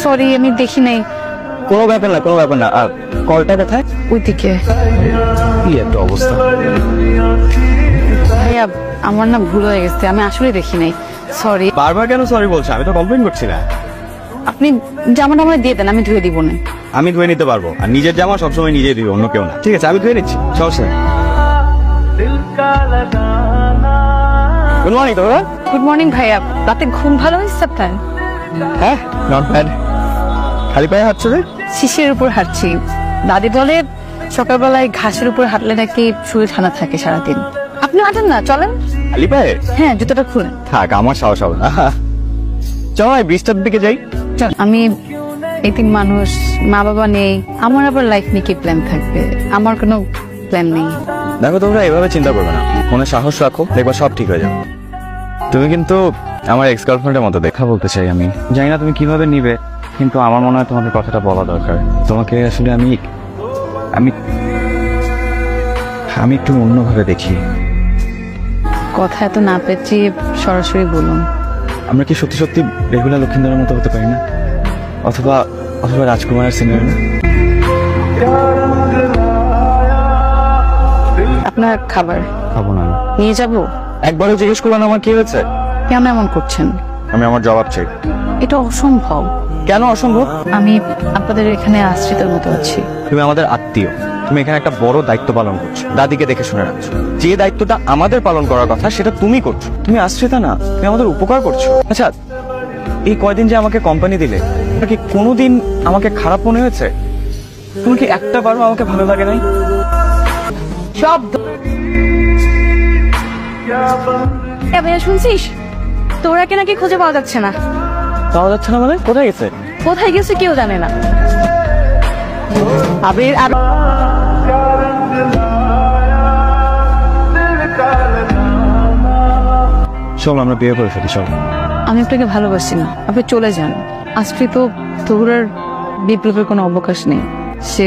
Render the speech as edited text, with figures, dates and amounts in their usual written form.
Sorry আমি দেখি নাই। কোনো ব্যাপার না, কোনো ব্যাপার না। আর কলটা কোথায়? ওইদিকে। কি একটা অবস্থা। ভাইয়া আমার না ভুল হয়ে গেছে, আমি আসলে দেখি নাই, সরি। বারবার কেন সরি বলছো? আমি তো কমপ্লেন করছি না। আপনি জামাটা আমার দিয়ে দেন, আমি ধুয়ে দিব না। আমি ধুয়ে নিতে পারবো, আর নিজের জামা সবসময় নিজেই দিবে, অন্য কেউ না। ঠিক আছে, আমি ধুয়ে নিচ্ছি, সমস্যা নেই। গুড মর্নিং তোরা। গুড মর্নিং ভাইয়া, রাতে ঘুম ভালো হয়েছে আপনার? হ্যাঁ, নট ব্যাড। খালি পায়ে হাঁটছো রে? শিশির উপর হাঁটছি। দাদি বলে সকালবেলায় ঘাসের উপর হাঁটলে নাকি শরীর ঠান্ডা থাকে সারাদিন। আপনি হাঁটেন না, চলেন। খালি পায়ে? হ্যাঁ, জুতোটা খুলেন। থাক, আমার সাহস হবে না। চলো ব্রিজটার দিকে যাই। চল। আমি এতিম মানুষ, মা বাবা নেই, আমার আবার লাইফ নিয়ে কি প্ল্যান থাকবে? আমার কোনো প্ল্যান নেই। দেখো, তোমরা এভাবে চিন্তা করবে না, মনে সাহস রাখো, দেখবা সব ঠিক হয়ে যাবে। তুমি কিন্তু আমার এক্স গার্লফ্রেন্ডের মতো দেখা বলতে চাই আমি। জানি না তুমি কিভাবে নিবে, কিন্তু আমার মনে হয় তোমাকে কথাটা বলা দরকার। তোমাকে আসলে আমি আমি আমি একটু অন্যভাবে দেখি। কথা এত না পেঁচিয়ে সরাসরি বলুন। আমরা কি সত্যি সত্যি রেগুলার লক্ষ্মীন্দরের মতো হতে পারি না? অথবা অথবা রাজকুমারের সিনেমা? আপনার খাবার খাবো না। নিয়ে যাব? একবারও জিজ্ঞেস করলাম আমার কি হয়েছে? কেন এমন করছেন? আমি আমার জবাব চাই। এটা অসম্ভব। কেন অসম্ভব? আমি আপনাদের এখানে আশ্রিতের মতো আছি। তুমি আমাদের আত্মীয়, তুমি এখানে একটা বড় দায়িত্ব পালন করছো, দাদিকে দেখে শুনে রাখছো। যে দায়িত্বটা আমাদের পালন করার কথা সেটা তুমি করছো। তুমি আশ্রিতা না, তুমি আমাদের উপকার করছো। আচ্ছা, এই কয়দিন যে আমাকে কোম্পানি দিলে, কি কোনোদিন আমাকে খারাপ মনে হয়েছে? তুমি কি একটা বারও আমাকে ভালো লাগে নাই? সব ভাইয়া শুনছিস, তোরাকে নাকি খুঁজে পাওয়া যাচ্ছে না। পাওয়া যাচ্ছে না মানে? কোথায় গেছে? কোথায় গেছে কেউ জানে না। আবির আর চল আমরা বিয়ে করে ফেলি, চল। আমি আপনাকে ভালোবাসি না, আপনি চলে যান। আশ্রিত তহুরার বিপ্লবের কোনো অবকাশ নেই। সে